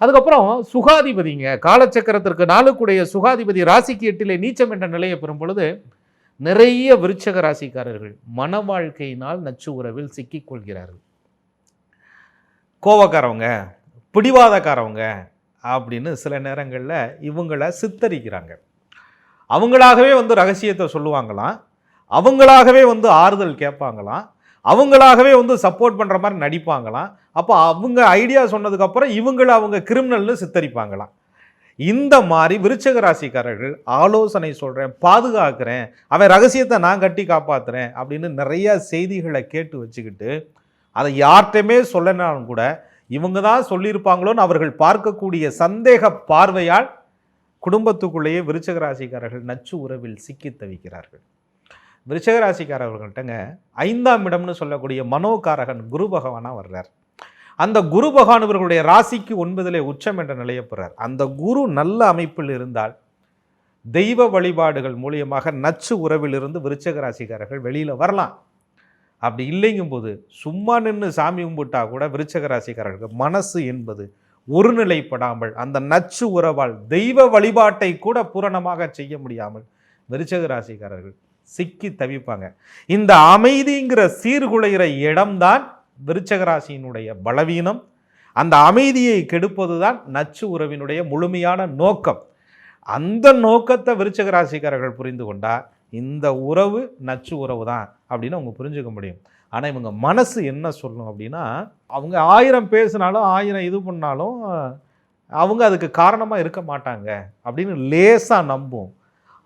அதுக்கப்புறம் சுகாதிபதிங்க, காலச்சக்கரத்திற்கு நாளுக்குடைய சுகாதிபதி ராசிக்கு 8 நீச்சம் என்ற நிலையை பெறும் பொழுது நிறைய விருச்சக ராசிக்காரர்கள் மன வாழ்க்கையினால் நச்சு உறவில் சிக்கிக் கொள்கிறார்கள். கோவக்காரவங்க, பிடிவாதக்காரவங்க அப்படின்னு சில நேரங்களில் இவங்களை சித்தரிக்கிறாங்க. அவங்களாகவே ரகசியத்தை சொல்லுவாங்களாம், அவங்களாகவே ஆறுதல் கேட்பாங்களாம், அவங்களாகவே சப்போர்ட் பண்ணுற மாதிரி நடிப்பாங்களாம். அப்போ அவங்க ஐடியா சொன்னதுக்கப்புறம் இவங்களை அவங்க கிரிமினல்னு சித்தரிப்பாங்களாம். இந்த மாதிரி விருச்சக ராசிக்காரர்கள் ஆலோசனை சொல்கிறேன், பாதுகாக்கிறேன், அவன் ரகசியத்தை நான் கட்டி காப்பாற்றுறேன் அப்படின்னு நிறைய செய்திகளை கேட்டு வச்சுக்கிட்டு அதை யார்கிட்டையுமே சொல்லனாலும் கூட இவங்க தான் சொல்லியிருப்பாங்களோன்னு அவர்கள் பார்க்கக்கூடிய சந்தேக பார்வையால் குடும்பத்துக்குள்ளேயே விருச்சக ராசிக்காரர்கள் நச்சு உறவில் சிக்கி தவிக்கிறார்கள். விருச்சக ராசிக்காரர்கள்ட்டங்க 5ஆம் இடம்னு சொல்லக்கூடிய மனோகாரகன் குரு பகவானாக வர்றார். அந்த குரு பகவான் இவர்களுடைய ராசிக்கு 9 உச்சம் என்ற நிலையை பெறார். அந்த குரு நல்ல அமைப்பில் இருந்தால் தெய்வ வழிபாடுகள் மூலியமாக நச்சு உறவிலிருந்து விருச்சக ராசிக்காரர்கள் வெளியில் வரலாம். அப்படி இல்லைங்கும் போது சும்மா நின்று சாமி கும்பிட்டா கூட விருச்சக ராசிக்காரர்கள் மனசு என்பது ஒருநிலைப்படாமல் அந்த நச்சு உறவால் தெய்வ வழிபாட்டை கூட பூரணமாக செய்ய முடியாமல் விருச்சக ராசிக்காரர்கள் சிக்கி தவிப்பாங்க. இந்த அமைதிங்கிற சீர்குலைகிற இடம்தான் விருச்சக ராசியினுடைய பலவீனம். அந்த அமைதியை கெடுப்பது தான் நச்சு உறவினுடைய முழுமையான நோக்கம். அந்த நோக்கத்தை விருச்சக ராசிக்காரர்கள் புரிந்து கொண்டால் இந்த உறவு நச்சு உறவு தான் அப்படின்னு அவங்க புரிஞ்சுக்க முடியும். ஆனால் இவங்க மனசு என்ன சொல்லணும் அப்படின்னா, அவங்க 1000 பேசினாலும் 1000 இது பண்ணாலும் அவங்க அதுக்கு காரணமாக இருக்க மாட்டாங்க அப்படின்னு லேசாக நம்பும்.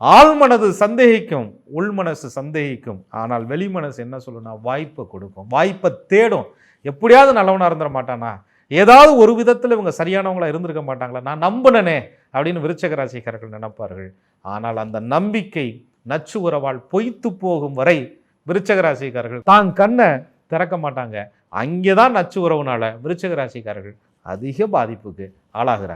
ஆழ்மனது சந்தேகிக்கும், உள்மனசு சந்தேகிக்கும். ஆனால் வெளிமனசு என்ன சொல்லுன்னா வாய்ப்பை கொடுக்கும், வாய்ப்பை தேடும். எப்படியாவது நல்லவனாக இருந்துட மாட்டானா, ஏதாவது ஒரு விதத்தில் இவங்க சரியானவங்களா இருந்திருக்க மாட்டாங்களா, நான் நம்பினனே அப்படின்னு விருச்சக ராசிக்காரர்கள் நினைப்பார்கள். ஆனால் அந்த நம்பிக்கை நச்சு உறவால் பொய்த்து போகும் வரை விருச்சக ராசிக்காரர்கள் தான் கண்ணை திறக்க மாட்டாங்க. அங்கேதான் நச்சு உறவுனால விருச்சக ராசிக்காரர்கள் அதிக பாதிப்புக்கு ஆளாகிறார்.